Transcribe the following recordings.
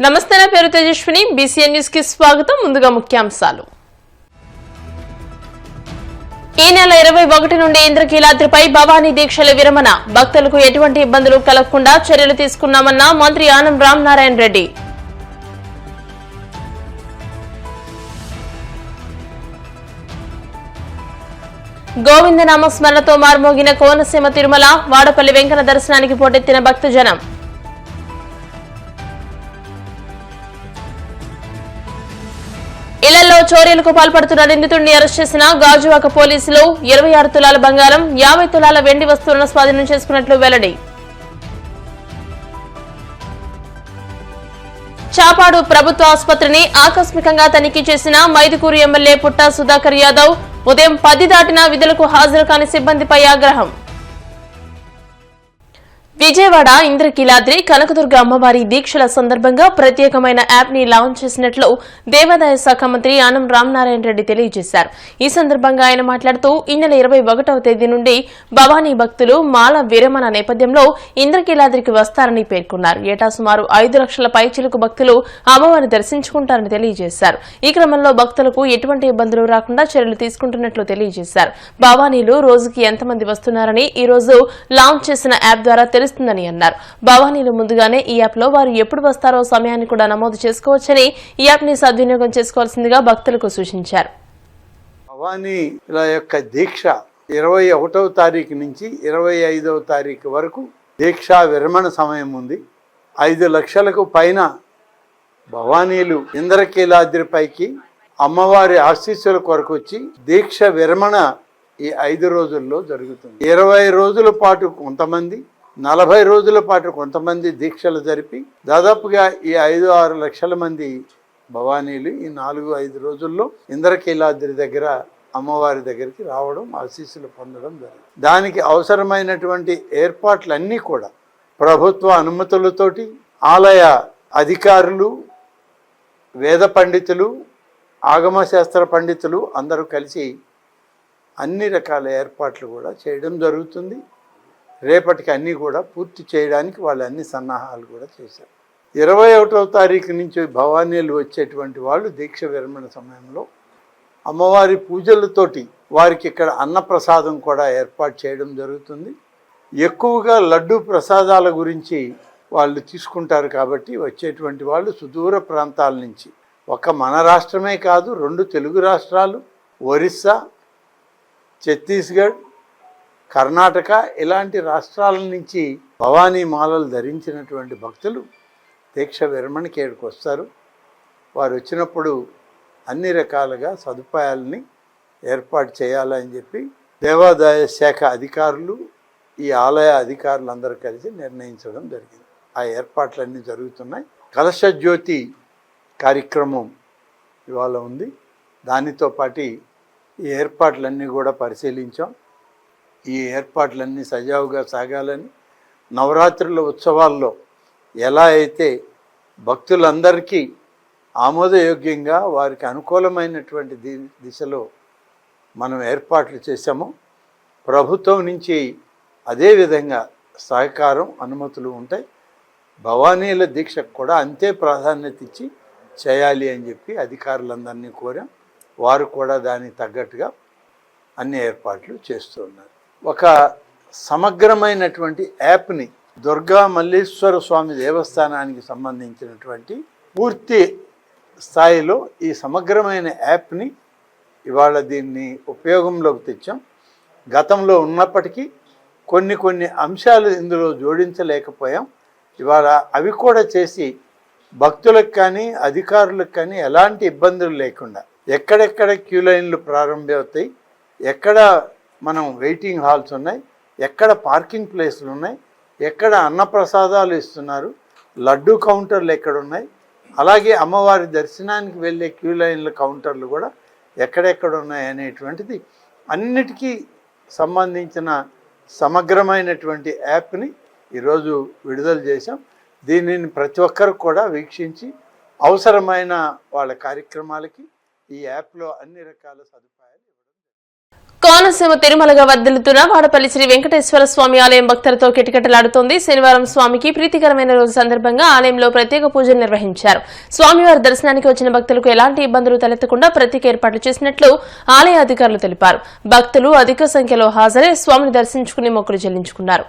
నమస్తే, నా పేరు తేజస్విని. బీసీఎన్ న్యూస్ కి స్వాగతం. ముందుగా ముఖ్యాంశాలు. ఈ నెల 21 నుండి ఇంద్రకీలాద్రిపై భవానీ దీక్షల విరమణ. భక్తులకు ఎటువంటి ఇబ్బందులు కలగకుండా చర్యలు తీసుకున్నామన్న మంత్రి ఆనం రామనారాయణ రెడ్డి. గోవిందనామ స్మరణతో మార్మోగిన కోనసీమ తిరుమల. వాడపల్లి వెంకన్న దర్శనానికి పోటెత్తిన భక్తజనం. ఇళ్లలో చోరీలకు పాల్పడుతున్న నిందితుడిని అరెస్ట్ చేసిన గాజువాక పోలీసులు. 26 తులాల బంగారం, 50 తులాల వెండి వస్తువులను స్వాధీనం చేసుకున్నట్లు వెల్లడి. చాపాడు ప్రభుత్వ ఆసుపత్రిని ఆకస్మికంగా తనిఖీ చేసిన మైదుకూరు ఎమ్మెల్యే పుట్టా సుధాకర్ యాదవ్. ఉదయం 10 దాటినా విధులకు హాజరు కాని సిబ్బందిపై ఆగ్రహం. విజయవాడ ఇంద్రకీలాద్రి కనకదుర్గ అమ్మవారి దీక్షల సందర్భంగా ప్రత్యేకమైన యాప్ ని లాంచ్ చేసినట్లు దేవాదాయ శాఖ మంత్రి ఆనం రామనారాయణ రెడ్డి తెలియజేశారు. ఈ సందర్భంగా ఆయన మాట్లాడుతూ ఈ నెల 21వ తేదీ నుండి భవానీ భక్తులు మాల విరమణ నేపథ్యంలో ఇంద్రకీలాద్రికి వస్తారని పేర్కొన్నారు. ఏటా సుమారు 5 లక్షల పైచిలుకు భక్తులు అమ్మవారిని దర్శించుకుంటారని తెలియజేశారు. ఈ క్రమంలో భక్తులకు ఎటువంటి ఇబ్బందులు రాకుండా చర్యలు తీసుకుంటున్నట్లు తెలియజేశారు. భవానీలు రోజుకి ఎంతమంది వస్తున్నారని ఈ రోజు లాంచ్ చేసిన యాప్ ద్వారా తెలుస్తుందని అన్నారు. భవానీలు ముందుగానే ఈ యాప్ లో వారు ఎప్పుడు వస్తారో సమయాన్ని కూడా నమోదు చేసుకోవచ్చని ఈ యాప్ ని సద్వినియోగం చేసుకోవాల్సిందిగా భక్తులకు సూచించారు. భవానీల యొక్క దీక్ష 21వ తారీఖు నుంచి 25వ తారీఖు వరకు దీక్షా విరమణ సమయం ఉంది. 5 లక్షలకు పైన భవానీలు ఇంద్రకీలాద్రిపైకి అమ్మవారి ఆశీస్సుల కొరకు వచ్చి దీక్ష విరమణ ఈ 5 రోజుల్లో జరుగుతుంది. 20 రోజుల పాటు కొంతమంది, 40 రోజుల పాటు కొంతమంది దీక్షలు జరిపి దాదాపుగా ఈ 5-6 లక్షల మంది భవానీలు ఈ 4-5 రోజుల్లో ఇంద్రకీలాద్రి దగ్గర అమ్మవారి దగ్గరికి రావడం, ఆశీస్సులు పొందడం జరిగింది. దానికి అవసరమైనటువంటి ఏర్పాట్లన్నీ కూడా ప్రభుత్వ అనుమతులతోటి ఆలయ అధికారులు, వేద పండితులు, ఆగమశాస్త్ర పండితులు అందరూ కలిసి అన్ని రకాల ఏర్పాట్లు కూడా చేయడం జరుగుతుంది. రేపటికి అన్నీ కూడా పూర్తి చేయడానికి వాళ్ళు అన్ని సన్నాహాలు కూడా చేశారు. 21వ తారీఖు నుంచి భవానీలు వచ్చేటువంటి వాళ్ళు దీక్ష విరమణ సమయంలో అమ్మవారి పూజలతోటి వారికి ఇక్కడ అన్నప్రసాదం కూడా ఏర్పాటు చేయడం జరుగుతుంది. ఎక్కువగా లడ్డు ప్రసాదాల గురించి వాళ్ళు తీసుకుంటారు కాబట్టి వచ్చేటువంటి వాళ్ళు సుదూర ప్రాంతాల నుంచి, ఒక మన రాష్ట్రమే కాదు 2 తెలుగు రాష్ట్రాలు, ఒరిస్సా, ఛత్తీస్గఢ్, కర్ణాటక ఇలాంటి రాష్ట్రాల నుంచి భవానీ మాలలు ధరించినటువంటి భక్తులు దీక్ష విరమణకి ఇక్కడికి వస్తారు. వారు వచ్చినప్పుడు అన్ని రకాలుగా సదుపాయాలని ఏర్పాటు చేయాలని చెప్పి దేవాదాయ శాఖ అధికారులు, ఈ ఆలయ అధికారులు అందరూ కలిసి నిర్ణయించడం జరిగింది. ఆ ఏర్పాట్లన్నీ జరుగుతున్నాయి. కలశ జ్యోతి కార్యక్రమం ఇవాళ ఉంది. దానితో పాటు ఈ ఏర్పాట్లన్నీ కూడా పరిశీలించాం. ఈ ఏర్పాట్లన్నీ సజావుగా సాగాలని, నవరాత్రుల ఉత్సవాల్లో ఎలా అయితే భక్తులందరికీ ఆమోదయోగ్యంగా వారికి అనుకూలమైనటువంటి దిశలో మనం ఏర్పాట్లు చేశామో ప్రభుత్వం నుంచి అదేవిధంగా సహకారం, అనుమతులు ఉంటాయి. భవానీల దీక్షకు కూడా అంతే ప్రాధాన్యత ఇచ్చి చేయాలి అని చెప్పి అధికారులందరినీ కోరాం. వారు కూడా దానికి తగ్గట్టుగా అన్ని ఏర్పాట్లు చేస్తున్నారు. ఒక సమగ్రమైనటువంటి యాప్ని దుర్గా మల్లేశ్వర స్వామి దేవస్థానానికి సంబంధించినటువంటి పూర్తి స్థాయిలో ఈ సమగ్రమైన యాప్ని ఇవాళ దీన్ని ఉపయోగంలోకి తెచ్చాం. గతంలో ఉన్నప్పటికీ కొన్ని అంశాలు ఇందులో జోడించలేకపోయాం. ఇవాళ అవి కూడా చేసి భక్తులకు కానీ అధికారులకు కానీ ఎలాంటి ఇబ్బందులు లేకుండా ఎక్కడెక్కడ క్యూ లైన్లు ప్రారంభమవుతాయి, ఎక్కడ మనం వెయిటింగ్ హాల్స్ ఉన్నాయి, ఎక్కడ పార్కింగ్ ప్లేస్లు ఉన్నాయి, ఎక్కడ అన్నప్రసాదాలు ఇస్తున్నారు, లడ్డు కౌంటర్లు ఎక్కడున్నాయి, అలాగే అమ్మవారి దర్శనానికి వెళ్ళే క్యూ లైన్ల కౌంటర్లు కూడా ఎక్కడెక్కడ ఉన్నాయి అనేటువంటిది అన్నిటికీ సంబంధించిన సమగ్రమైనటువంటి యాప్ని ఈరోజు విడుదల చేశాం. దీనిని ప్రతి ఒక్కరు కూడా వీక్షించి అవసరమైన వాళ్ళ కార్యక్రమాలకి ఈ యాప్లో అన్ని రకాల సదుపాయాలు కోనసీమ తిరుమలగా వర్ధిల్లుతున్న వాడపల్లి శ్రీ వెంకటేశ్వర స్వామి ఆలయం భక్తులతో కిటకిటలాడుతోంది. శనివారం స్వామికి ప్రీతికరమైన రోజు సందర్భంగా ఆలయంలో ప్రత్యేక పూజలు నిర్వహించారు. స్వామివారి దర్శనానికి వచ్చిన భక్తులకు ఎలాంటి ఇబ్బందులు తలెత్తకుండా ప్రత్యేక ఏర్పాట్లు చేసినట్లు ఆలయ అధికారులు తెలిపారు. భక్తులు అధిక సంఖ్యలో హాజరై స్వామిని దర్శించుకుని మొక్కులు చెల్లించుకున్నారు.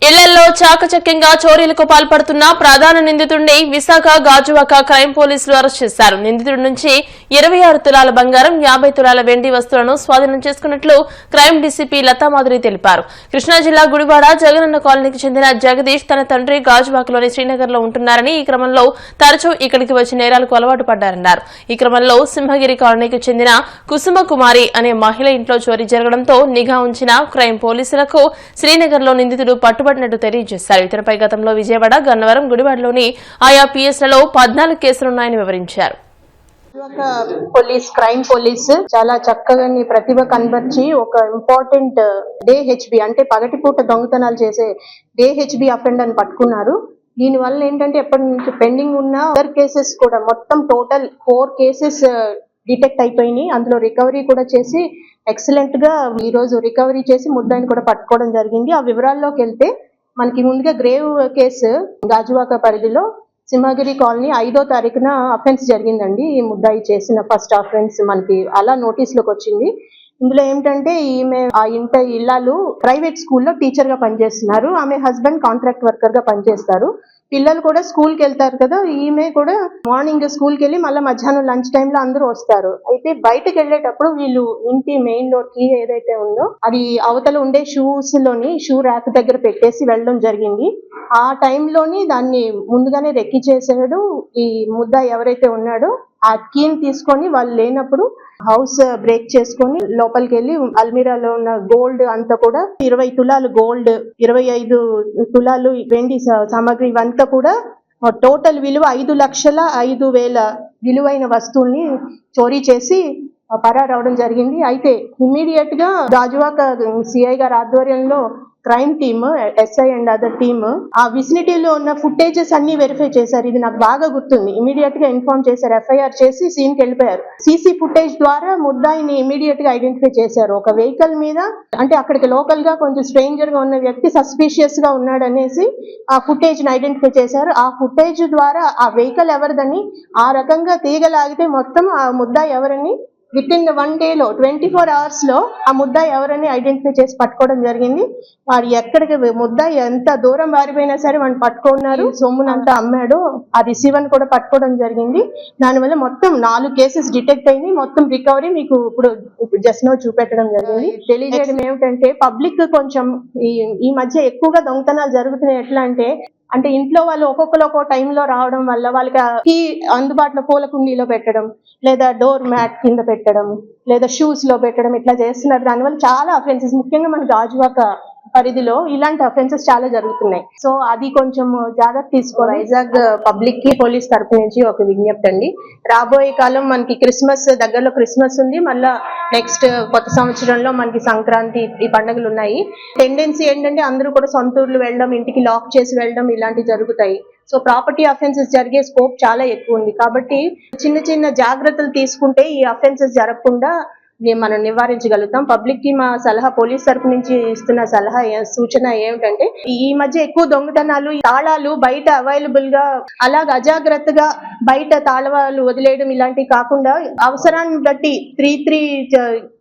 ఇళ్లలో చాకచక్యంగా చోరీలకు పాల్పడుతున్న ప్రధాన నిందితుడిని విశాఖ గాజువాక క్రైమ్ పోలీసులు అరెస్ట్ చేశారు. నిందితుడి నుంచి 26 తులాల బంగారం, 50 తులాల వెండి వస్తువులను స్వాధీనం చేసుకున్నట్లు క్రైమ్ డీసీపీ లతామాధురి తెలిపారు. కృష్ణా జిల్లా గుడివాడ జగనన్న కాలనీకి చెందిన జగదీష్ తన తండ్రి గాజువాకలోని శ్రీనగర్ లో ఉంటున్నారని, ఈ క్రమంలో తరచూ ఇక్కడికి వచ్చి నేరాలకు అలవాటు పడ్డారన్నారు. ఈ క్రమంలో సింహగిరి కాలనీకి చెందిన కుసుమ కుమారి అనే మహిళ ఇంట్లో చోరీ జరగడంతో నిఘా ఉంచిన క్రైమ్ పోలీసులకు శ్రీనగర్ లో నిందితుడు పట్టుబడినట్టు తెలియజేశారు. ఇతరపై గతంలో విజయవాడ, గన్నవరం, గుడివాడలోని ఆయా పిఎస్లలో 14 కేసులున్నాయని వివరించారు. క్రైమ్ పోలీస్ చాలా చక్కగా ప్రతిభ కనబర్చి ఒక ఇంపార్టెంట్ DHB అంటే పగటిపూట దొంగతనాలు చేసే DHB అఫెండర్ అని పట్టుకున్నారు. దీని వల్ల ఏంటంటే ఎప్పటి నుంచి పెండింగ్ ఉన్న అదర్ కేసెస్ కూడా మొత్తం టోటల్ 4 కేసెస్ డిటెక్ట్ అయిపోయినాయి. అందులో రికవరీ కూడా చేసి ఎక్సలెంట్ గా ఈ రోజు రికవరీ చేసి ముద్దాయిని కూడా పట్టుకోవడం జరిగింది. ఆ వివరాల్లోకి వెళ్తే మనకి ముందుగా గ్రేవ్ కేసు గాజువాక పరిధిలో సింహగిరి కాలనీ 5వ తారీఖున అఫెన్స్ జరిగిందండి. ఈ ముద్దాయి చేసిన ఫస్ట్ అఫెన్స్ మనకి అలా నోటీస్ లోకి వచ్చింది. ఇందులో ఏమిటంటే ఈమె ఆ ఇల్లాలు ప్రైవేట్ స్కూల్లో టీచర్ గా పనిచేస్తున్నారు. ఆమె హస్బెండ్ కాంట్రాక్ట్ వర్కర్ గా పనిచేస్తారు. పిల్లలు కూడా స్కూల్కి వెళ్తారు కదా, ఈమె కూడా మార్నింగ్ స్కూల్కి వెళ్ళి మళ్ళీ మధ్యాహ్నం లంచ్ టైంలో అందరూ వస్తారు. అయితే బయటకు వెళ్ళేటప్పుడు వీళ్ళు ఇంటి మెయిన్ డోర్ కీ ఏదైతే ఉందో అది అవతల ఉండే షూస్ లోని షూ ర్యాక్ దగ్గర పెట్టేసి వెళ్ళడం జరిగింది. ఆ టైంలోని దాన్ని ముందుగానే రెక్కి చేసాడు. ఈ ముద్దాయి ఎవరైతే ఉన్నాడో ఆ కీని తీసుకొని వాళ్ళు లేనప్పుడు హౌస్ బ్రేక్ చేసుకొని లోపలికి వెళ్ళి అల్మీరాలో ఉన్న గోల్డ్ అంతా కూడా 20 తులాలు గోల్డ్, 25 తులాలు వెండి సామాగ్రి ఇవంతా కూడా టోటల్ విలువ 5,05,000 విలువైన వస్తువుల్ని చోరీ చేసి పరారవడం జరిగింది. అయితే ఇమ్మీడియట్ గా గాజువాక సిఐ గారి ఆధ్వర్యంలో crime team, SI and other team ఆ విసినిటీలో ఉన్న ఫుటేజెస్ అన్ని వెరిఫై చేశారు. ఇది నాకు బాగా గుర్తుంది. ఇమీడియట్ గా ఇన్ఫార్మ్ చేశారు, ఎఫ్ఐఆర్ చేసి సీన్ కి వెళ్ళిపోయారు. సీసీ ఫుటేజ్ ద్వారా ముద్దాయిని ఇమీడియట్ గా ఐడెంటిఫై చేశారు. ఒక వెహికల్ మీద అంటే అక్కడికి లోకల్ గా కొంచెం స్ట్రేంజర్ గా ఉన్న వ్యక్తి సస్పీషియస్ గా ఉన్నాడనేసి ఆ ఫుటేజ్ ని ఐడెంటిఫై చేశారు. ఆ ఫుటేజ్ ద్వారా ఆ వెహికల్ ఎవరిదని ఆ రకంగా తీగలాగితే మొత్తం ఆ ముద్దాయి ఎవరని విత్ ఇన్ 1 day లో 24 hours లో ఆ ముద్దాయి ఎవరని ఐడెంటిఫై చేసి పట్టుకోవడం జరిగింది. వాడు ఎక్కడికి ముద్దాయి ఎంత దూరం పారిపోయినా సరే వాడిని పట్టుకున్నారు. సొమ్మునంతా అమ్మాడు. ఆ రిసీవర్ కూడా పట్టుకోవడం జరిగింది. దానివల్ల మొత్తం 4 కేసెస్ డిటెక్ట్ అయింది. మొత్తం రికవరీ మీకు ఇప్పుడు జస్ట్ నో చూపెట్టడం జరిగింది. తెలియజేయడం ఏమిటంటే పబ్లిక్ కొంచెం ఈ మధ్య ఎక్కువగా దొంగతనాలు జరుగుతున్నాయి. ఎట్లా అంటే ఇంట్లో వాళ్ళు ఒక్కొక్కరు ఒక్కో టైంలో రావడం వల్ల వాళ్ళకి కీ అందుబాటులో పూల కుండీలో పెట్టడం, లేదా డోర్ మ్యాట్ కింద పెట్టడం, లేదా షూస్ లో పెట్టడం ఇట్లా చేస్తున్నారు. దానివల్ల చాలా అఫెన్సెస్, ముఖ్యంగా మన గాజువాక పరిధిలో ఇలాంటి అఫెన్సెస్ చాలా జరుగుతున్నాయి. సో అది కొంచెం జాగ్రత్త తీసుకోవాలి. వైజాగ్ పబ్లిక్ కి పోలీస్ తరపు నుంచి ఒక విజ్ఞప్తి అండి. రాబోయే కాలం మనకి క్రిస్మస్ దగ్గరలో క్రిస్మస్ ఉంది. మళ్ళా నెక్స్ట్ కొత్త సంవత్సరంలో మనకి సంక్రాంతి ఈ పండుగలు ఉన్నాయి. టెండెన్సీ ఏంటంటే అందరూ కూడా సొంత ఊర్లు వెళ్ళడం, ఇంటికి లాక్ చేసి వెళ్ళడం ఇలాంటివి జరుగుతాయి. సో ప్రాపర్టీ అఫెన్సెస్ జరిగే స్కోప్ చాలా ఎక్కువ ఉంది. కాబట్టి చిన్న చిన్న జాగ్రత్తలు తీసుకుంటే ఈ అఫెన్సెస్ జరగకుండా మనం నివారించగలుగుతాం. పబ్లిక్ కి మా సలహా, పోలీస్ తరపు నుంచి ఇస్తున్న సలహా సూచన ఏమిటంటే ఈ మధ్య ఎక్కువ దొంగతనాలు, తాళాలు బయట అవైలబుల్ గా అలాగ అజాగ్రత్తగా బయట తాళాలు వదిలేయడం ఇలాంటివి కాకుండా అవసరాన్ని బట్టి 3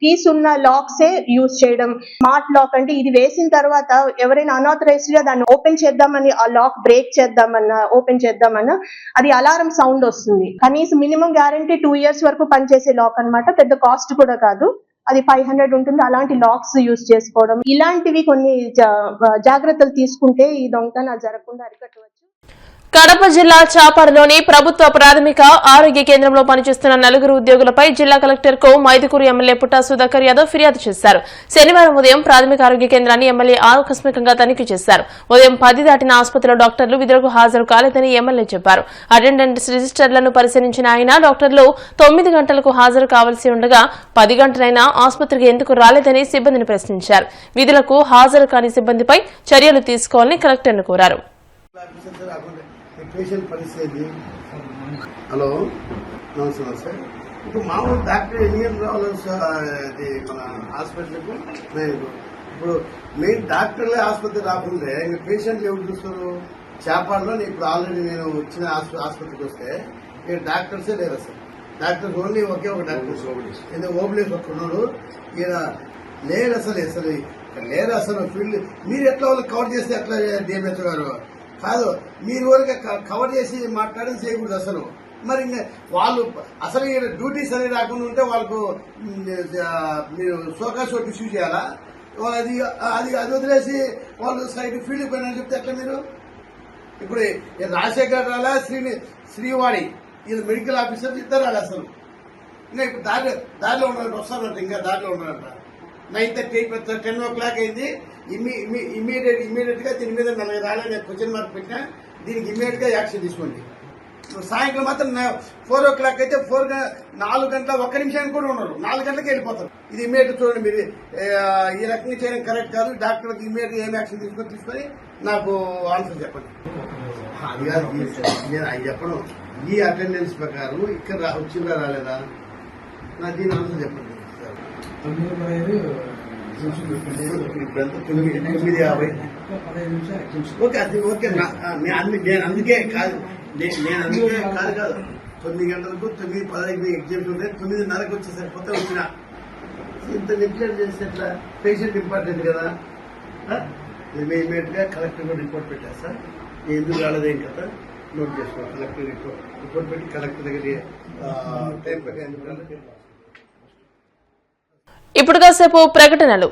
కీస్ ఉన్న లాక్సే యూజ్ చేయడం. స్మార్ట్ లాక్ అంటే ఇది వేసిన తర్వాత ఎవరైనా అనాథరైజ్డ్ గా దాన్ని ఓపెన్ చేద్దామని, ఆ లాక్ బ్రేక్ చేద్దామన్నా, ఓపెన్ చేద్దామన్నా అది అలారం సౌండ్ వస్తుంది. కనీసం మినిమం గ్యారంటీ 2 years వరకు పనిచేసే లాక్ అన్నమాట. పెద్ద కాస్ట్ కూడా కాదు, అది 500 ఉంటుంది. అలాంటి లాక్స్ యూజ్ చేసుకోవడం, ఇలాంటివి కొన్ని జాగ్రత్తలు తీసుకుంటే ఈ దొంగతనాలు జరగకుండా అరికట్టవచ్చు. కడప జిల్లా చాపడలోని ప్రభుత్వ ప్రాథమిక ఆరోగ్య కేంద్రంలో పనిచేస్తున్న 4 ఉద్యోగులపై జిల్లా కలెక్టర్ కు మైదుకూరు ఎమ్మెల్యే పుట్టా సుధాకర్ యాదవ్ ఫిర్యాదు చేశారు. శనివారం ఉదయం ప్రాథమిక ఆరోగ్య కేంద్రాన్ని ఎమ్మెల్యే ఆకస్మికంగా తనిఖీ చేశారు. ఉదయం 10 దాటిన ఆసుపత్రిలో డాక్టర్లు విధులకు హాజరు కాలేదని ఎమ్మెల్యే చెప్పారు. అటెండెంట్స్ రిజిస్టర్లను పరిశీలించిన ఆయన డాక్టర్లు 9 గంటలకు హాజరు కావాల్సి ఉండగా 10 గంటలైనా ఆసుపత్రికి ఎందుకు రాలేదని సిబ్బందిని ప్రశ్నించారు. విధులకు హాజరు కాని సిబ్బందిపై చర్యలు తీసుకోవాలని కలెక్టర్ను కోరారు. పేషెంట్ పరిస్థితి. హలో, నమస్కారం సార్. ఇప్పుడు మామూలు డాక్టర్ ఎన్ని గంటలు రావాలి సార్ అది మన హాస్పిటల్కు? ఇప్పుడు మెయిన్ డాక్టర్లే ఆసుపత్రి రాకుండా ఇంకా పేషెంట్లు ఎవరు చూస్తారు? చేపాడులో ఇప్పుడు ఆల్రెడీ నేను వచ్చిన ఆసుపత్రికి వస్తే ఇక్కడ డాక్టర్సే లేరు సార్. డాక్టర్స్ ఓన్లీ ఒకే ఒక డాక్టర్స్, ఎందుకు ఓపెనింగ్ ఒక్కడున్నాడు, ఈయన లేరు అసలు లేరు అసలు. ఫీల్డ్ మీరు ఎట్లా వాళ్ళు కవర్ చేస్తే ఎట్లా డిఎంహెచ్ గారు కాదు, మీరు ఊరికే కవర్ చేసి మాట్లాడడం చేయకూడదు అసలు. మరి ఇంకా వాళ్ళు అసలు డ్యూటీ సరి రాకుండా ఉంటే వాళ్ళకు మీరు షోకాషోట్ ఇష్యూ చేయాలా? అది అది అది వదిలేసి వాళ్ళు సైడ్ ఫీల్డ్ పోయినా చెప్తే ఎట్లా మీరు? ఇప్పుడు రాజశేఖర్ రాలా, శ్రీవాణి ఇది మెడికల్ ఆఫీసర్ ఇద్దరు రాలే అసలు. ఇంకా ఇప్పుడు దారిలో ఉన్నారంట, వస్తారంట, ఇంకా దారిలో ఉన్నారంట. 9:30 10 o'clock అయింది. ఇమీడియట్ గా దీని మీద 40 రాలని క్వశ్చన్ మార్క్ పెట్టినా దీనికి ఇమీడియట్ గా యాక్షన్ తీసుకోండి. సాయంత్రం మాత్రం 4 o'clock అయితే 4 గంటల 1 నిమిషానికి కూడా ఉండరు, 4 గంటలకి వెళ్ళిపోతారు. ఇది ఇమీడియట్ చూడండి మీరు. ఈ రకంగా చేయడం కరెక్ట్ కాదు. డాక్టర్కి ఇమీడియట్ ఏం యాక్షన్ తీసుకొని నాకు ఆన్సర్ చెప్పండి. అది కాదు, నేను అది చెప్పను. ఈ అటెండెన్స్ ప్రకారం ఇక్కడ వచ్చిందా రాలేదా, నాకు దీని ఆన్సర్ చెప్పండి. 9:50 ఓకే, అది ఓకే. నేను అందుకే కాదు 9 గంటలకు 9:15 ఎగ్జామ్స్ ఉంటాయి. 9:30కి వచ్చే సరిపోతే వచ్చిన ఇంత నెగ్లెక్ట్ చేస్తే ఎట్లా? పేషెంట్ ఇంపార్టెంట్ కదా. ఇమీడియట్ గా కలెక్టర్ రిపోర్ట్ పెట్టేస్తా. ఎందుకు రాలేదేం కదా నోట్ చేసుకో. కలెక్టర్ రిపోర్ట్ పెట్టి కలెక్టర్ దగ్గర టైం పెట్టి ఇప్పుడు కాసేపు ప్రకటనలు.